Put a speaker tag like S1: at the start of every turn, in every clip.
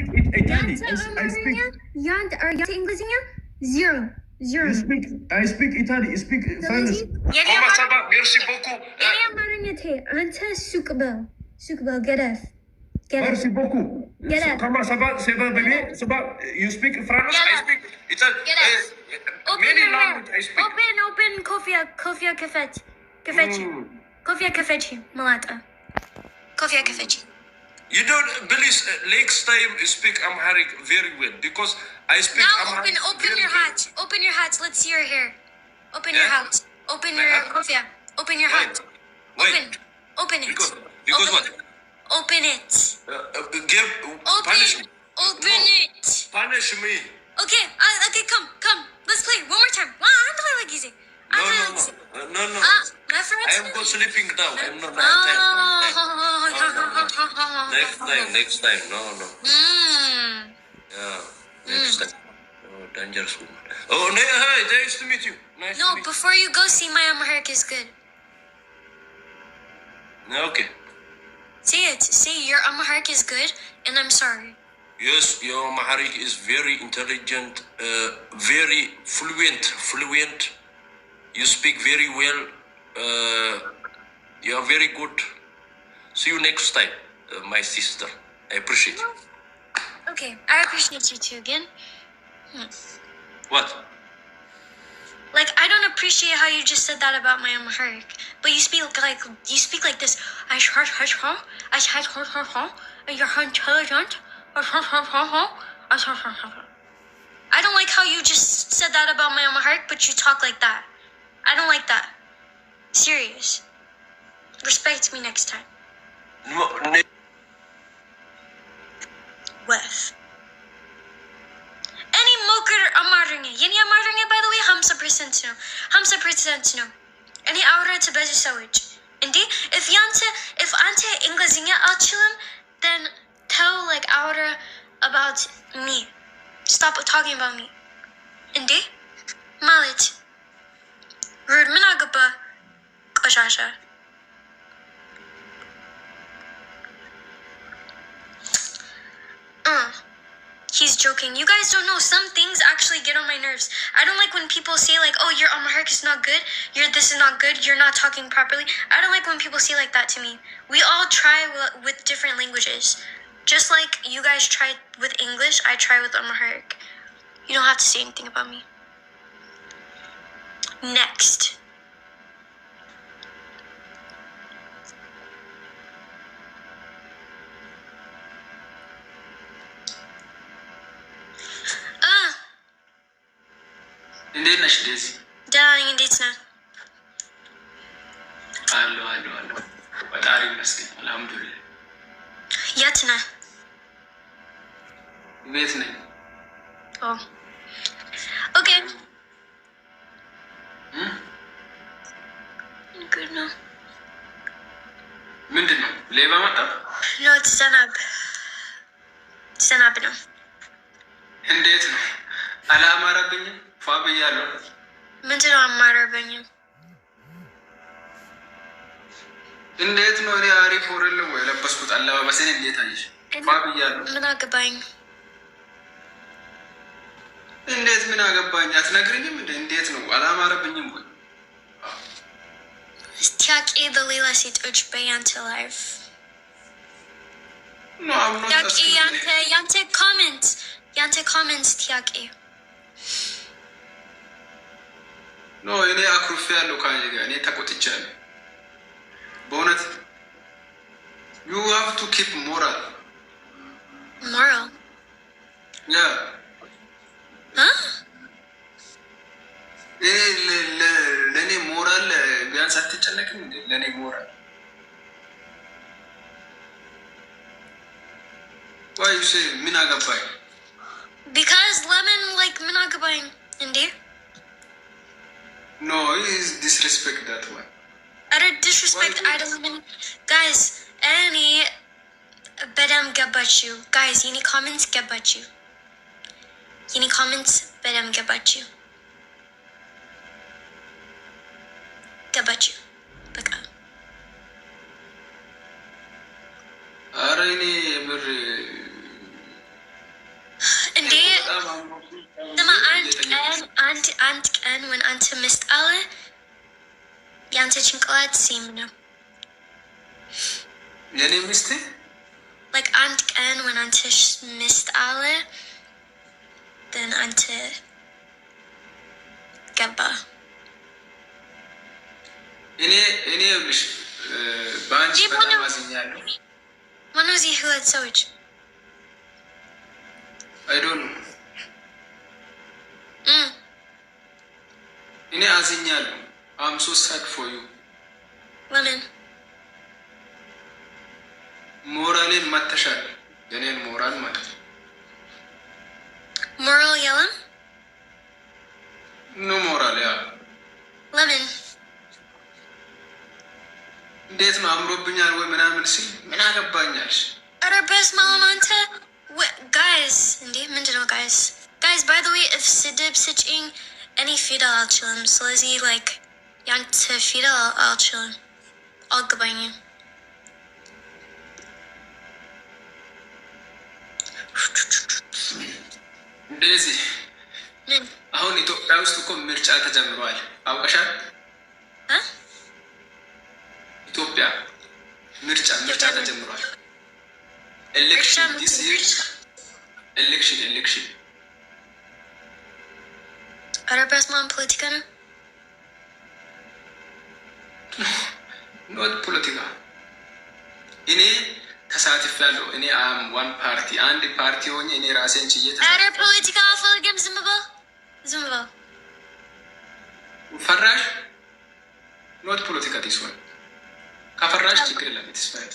S1: Italy. I speak.
S2: English? Zero.
S1: I speak Italy. I speak French.
S3: Comment ça va? Merci beaucoup.
S1: Merci beaucoup. Comment ça va? C'est va bébé? Ça va? You speak French? I speak Italian. Many language I speak.
S2: Open Kofia Kafechi. Kofia Kafechi. Malata. Kofia Kafechi.
S3: You don't, please, next time speak Amharic very well because I speak Amharic.
S2: Now open your hat. Open your hat. Let's see your hair. Open your hat. Open your Kofia. Open your hat. Open it.
S3: Because what?
S2: Open it.
S3: Give punish me.
S2: Open it.
S3: Punish me.
S2: Okay. Okay. Come. Let's play one more time. Wow, I'm playing like easy.
S3: No.
S2: My friend.
S3: I am go sleeping now. I'm not Next time. No. Yeah. Next time. Oh, dangerous woman. Oh, hi. Nice to meet you. Nice to meet you.
S2: Before you go, see my Amharic is good.
S3: Okay.
S2: Say it. Say your Amharic is good, and I'm sorry.
S3: Yes, your Amharic is very intelligent, very fluent. You speak very well. You are very good. See you next time, my sister. I appreciate you.
S2: Okay, I appreciate you too again.
S3: What?
S2: Like, I don't appreciate how you just said that about my Amharic, but you speak like this. You're intelligent. I don't like how you just said that about my Amharic, but you talk like that. I don't like that. Serious. Respect me next time. Wef. Any moker Amaringa. Yeni Amaringa, by the way, 50% no. 50% no. Any aura to bezu sawage. Indeed, if ante English alchilum, then tell like aura about me. Stop talking about me. Indeed? Malit. Rude Minagapa Koshasha. He's joking. You guys don't know. Some things actually get on my nerves. I don't like when people say like, oh, your Amharic is not good. This is not good. You're not talking properly. I don't like when people say like that to me. We all try with different languages. Just like you guys try with English, I try with Amharic. You don't have to say anything about me. Next.
S4: እንዴት ነሽ ዴዚ?
S2: ደህና ነኝ። እንዴት ነህ?
S4: አለሁ። ፈጣሪ ይመስገን አልሐምዱሊላህ።
S2: የት ነህ?
S4: ቤት ነኝ።
S2: ኦኬ። ጉድ ነው።
S4: ምንድን ነው? ሌባ መጣ?
S2: ኖ ዝናብ ነው።
S4: እንዴት ነው? አላማረብኝም? ፏ ብያለሁ።
S2: ምንድን ነው አማረብኝም?
S4: እንዴት ነው? እኔ አሪፍ ወረለም ወይ ለበስኩት አለባበሴን እንዴት አየሽ? ፏ ብያለሁ።
S2: ምን አገባኝ?
S4: እንዴት ምን አገባኝ? አትነግሪኝም? እንዴት ነው? አላማረብኝም ወይ?
S2: እስቲያቄ በሌላ ሴቶች በያንተ ላይፍ
S4: ኖ አምኖ
S2: ያቄ ያንተ ኮሜንት እስቲያቄ
S4: ኖ እኔ አኩርፌ ያለው ካንቺ ጋር እኔ ተቆጥቻለሁ። በእውነት you have to keep moral yeah ለእኔ ሞራል ቢያንስ አትጨነቅም እንዴ? ለእኔ ሞራል why you say ምን አገባኝ?
S2: because lemon like ምን አገባኝ እንዴ?
S4: no is disrespect that one.
S2: I don't disrespect. I don't even guys any በደም ገባችሁ guys የኔ comments ገባችሁ የኔ comments በደም ገባችሁ በቃ
S4: ኧረ እኔ ምር
S2: ስማ አንድ ቀን when አንተ ሚስት አለ ያንተ ጭንቅላት ሴም ነው።
S4: የኔ ሚስት
S2: like አንድ ቀን when አንተ ሚስት አለ then አንተ ገባ።
S4: እኔ ይኸውልሽ በአንቺ በጣም አዝኛለሁ።
S2: ማነው እዚህ ሁለት ሰዎች?
S4: I don't know. እኔ አዝኛለሁ። I'm so sad for you.
S2: ለምን?
S4: ሞራሌን መተሻል። የኔን ሞራል ማለት ነው።
S2: ሞራል የለም?
S4: ኖ ሞራል ያ
S2: ለምን?
S4: እንዴት ነው አምሮብኛል ወይ ምናምን ሲል ምን አገባኛልሽ?
S2: ኧረ በስመ አብ አንተ guys እንዴ ምንድነው guys by the way if ስድብ ስጭኝ እኔ ፊደል አልችልም። ስለዚህ like ያንተ ፊደል አልችልም አልገባኝም።
S4: እንደዚህ አሁን ኢትዮጵያ ውስጥ እኮ ምርጫ ተጀምሯል። አውቀሻል? ኢትዮጵያ ምርጫ ተጀምሯል። ኤሌክሽን ዲስ ይር ኤሌክሽን
S2: ኧረ በስመ አብ ፖለቲካ ነው።
S4: ኖት ፖለቲካ። እኔ ተሳትፌያለሁ። እኔ ዋን ፓርቲ አንድ ፓርቲ ሆኜ እኔ ራሴን ችዬ
S2: ኧረ ፖለቲካ አልፈልግም። ዝም በል
S4: ፈራሽ። ኖት ፖለቲካ ዲስሆን ከፈራሽ ችግር የለም። ተስፋዬ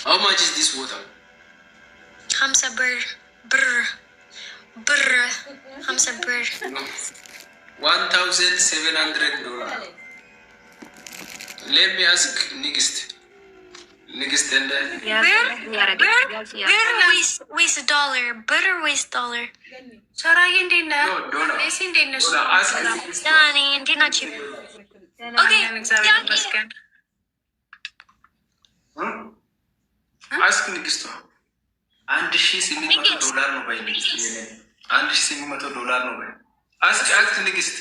S4: How much is this water?
S2: 50 ብር 50 ብር
S4: $1,700. Let me ask Nigist and
S2: waste dollar butter waste dollar.
S5: ሰራዬ እንዴት ነህ?
S4: dollar.
S5: እሺ እንዴት ነሽ?
S4: Ask
S2: ዳኒ እንዴት ናችሁ?
S5: ኦኬ እግዚአብሔር ይመስገን።
S4: አስክ ንግስቷ $1,800 ነው ባይ ንግስት $1,800 ነው ባይ አስክ ንግስት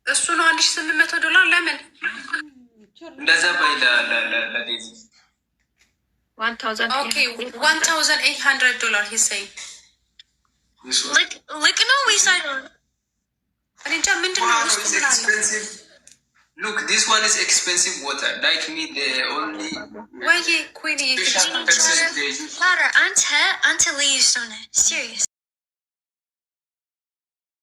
S5: እሱ ነው $1,800 ለምን
S4: እንደዛ ባይ ለዴዚ
S5: $1,800 he say
S2: look no we said
S5: እኔ እንጃ ምንድነው ውስጥ ምን አለ?
S4: Look, this one is expensive water. Like me, the only.
S5: Why, Queenie?
S2: Lara, Ante, leaves on it. Serious.